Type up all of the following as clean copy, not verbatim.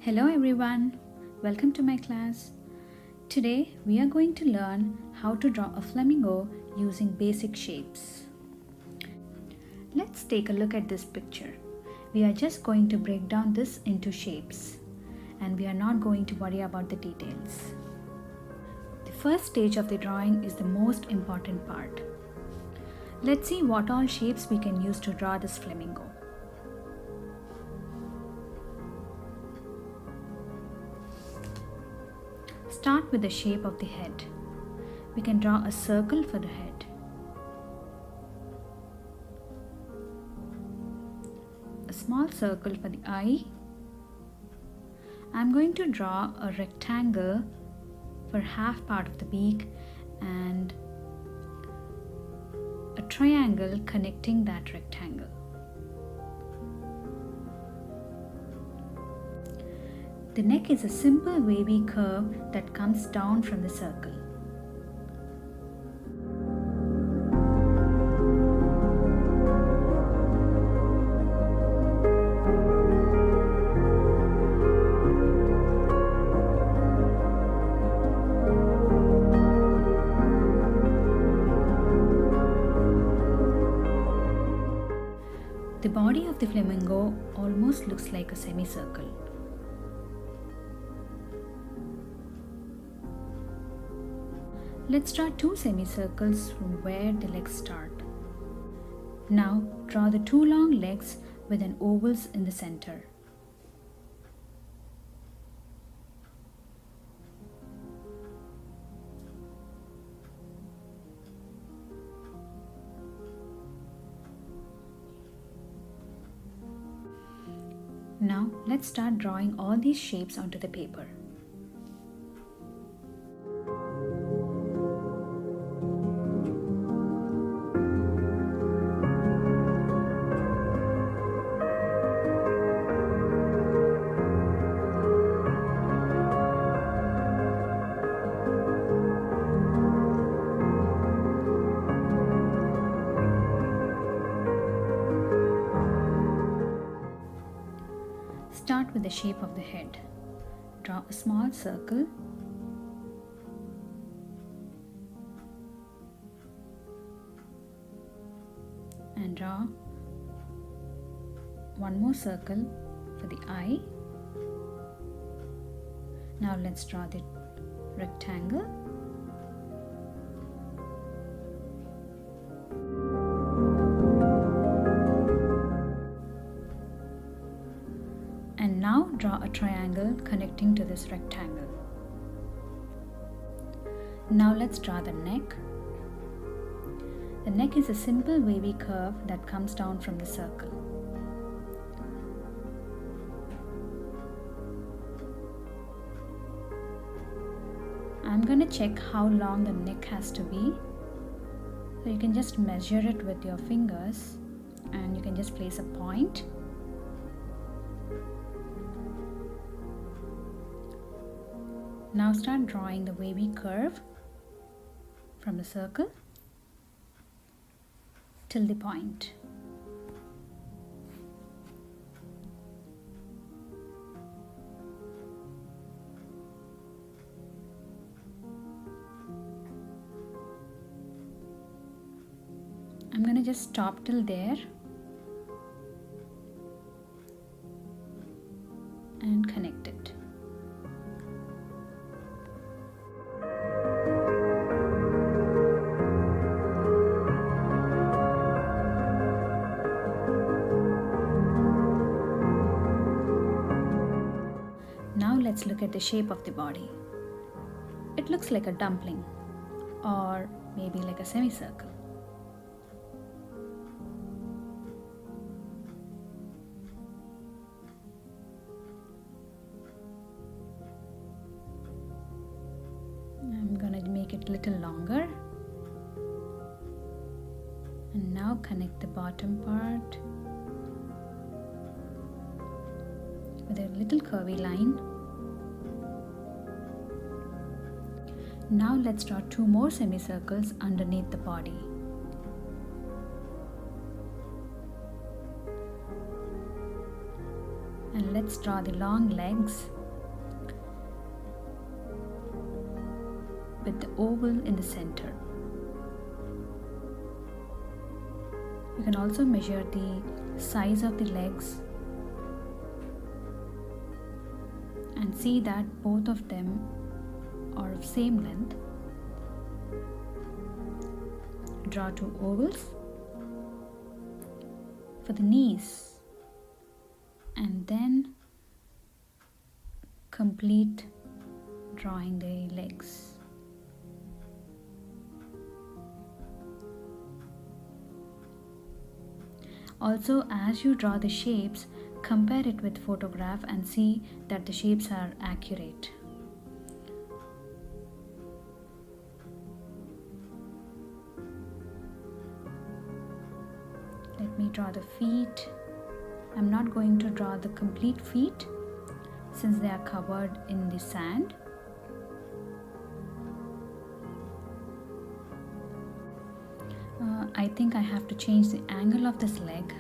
Hello everyone, welcome to my class. Today we are going to learn how to draw a flamingo using basic shapes. Let's take a look at this picture. We are just going to break down this into shapes and we are not going to worry about the details. The first stage of the drawing is the most important part. Let's see what all shapes we can use to draw this flamingo. Start with the shape of the head. We can draw a circle for the head. A small circle for the eye. I'm going to draw a rectangle for half part of the beak and a triangle connecting that rectangle. The neck is a simple wavy curve that comes down from the circle. The body of the flamingo almost looks like a semicircle. Let's draw two semicircles from where the legs start. Now draw the two long legs with an ovals in the center. Now let's start drawing all these shapes onto the paper. Start with the shape of the head. Draw a small circle and draw one more circle for the eye. Now let's draw the rectangle. And now draw a triangle connecting to this rectangle. Now let's draw the neck. The neck is a simple wavy curve that comes down from the circle. I'm going to check how long the neck has to be. So you can just measure it with your fingers and you can just place a point. Now start drawing the wavy curve from the circle till the point. I'm going to just stop till there and connect it. Now let's look at the shape of the body. It looks like a dumpling or maybe like a semicircle. I'm going to make it a little longer. And now connect the bottom part with a little curvy line. Now let's draw two more semicircles underneath the body. And let's draw the long legs with the oval in the center. You can also measure the size of the legs and see that both of them are of same length. Draw 2 ovals for the knees and then complete drawing the legs. Also, as you draw the shapes, compare it with photograph and see that the shapes are accurate. Let me draw the feet. I'm not going to draw the complete feet since they are covered in the sand. I think I have to change the angle of this leg.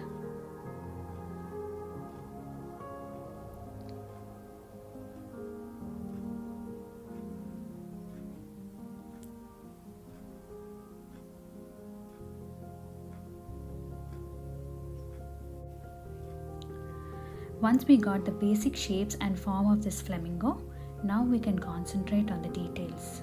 Once we got the basic shapes and form of this flamingo, now we can concentrate on the details.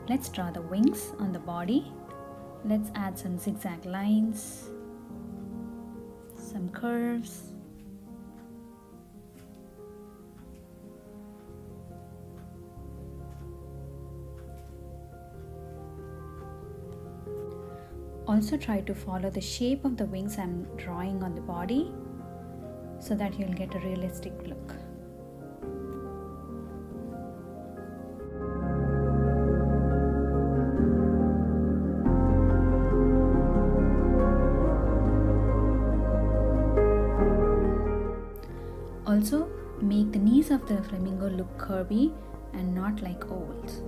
Let's draw the wings on the body. Let's add some zigzag lines, some curves. Also try to follow the shape of the wings I'm drawing on the body so that you'll get a realistic look. Also, make the knees of the flamingo look curvy and not like ovals.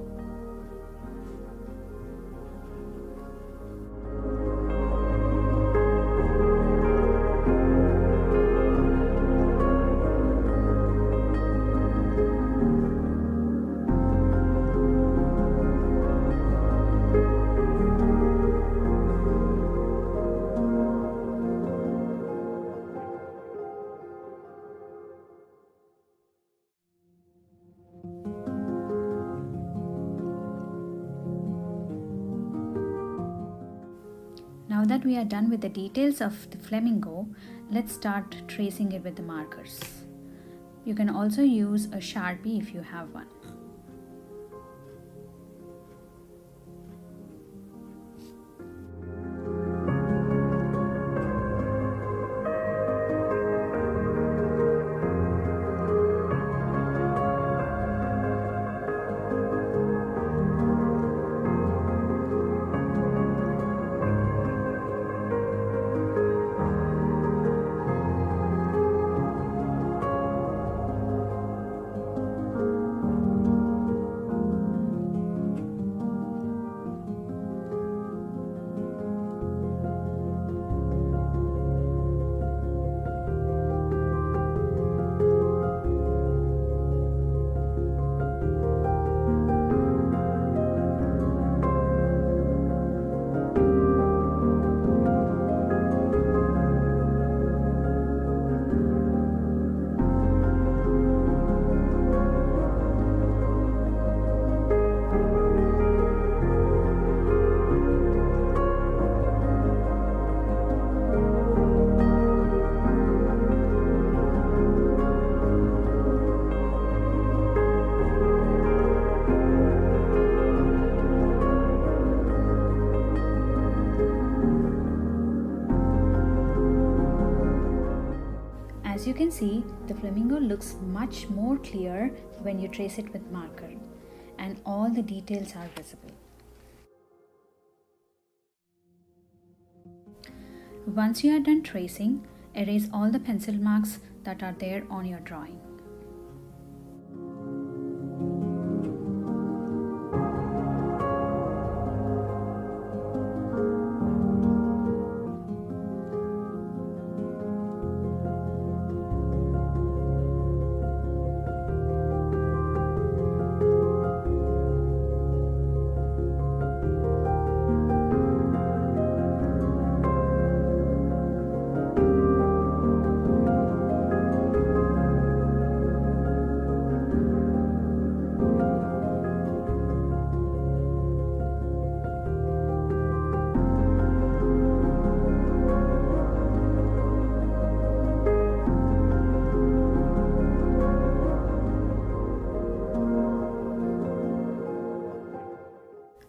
Now that we are done with the details of the flamingo, let's start tracing it with the markers. You can also use a Sharpie if you have one. As you can see, the flamingo looks much more clear when you trace it with marker, and all the details are visible. Once you are done tracing, erase all the pencil marks that are there on your drawing.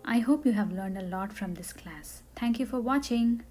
I hope you have learned a lot from this class. Thank you for watching.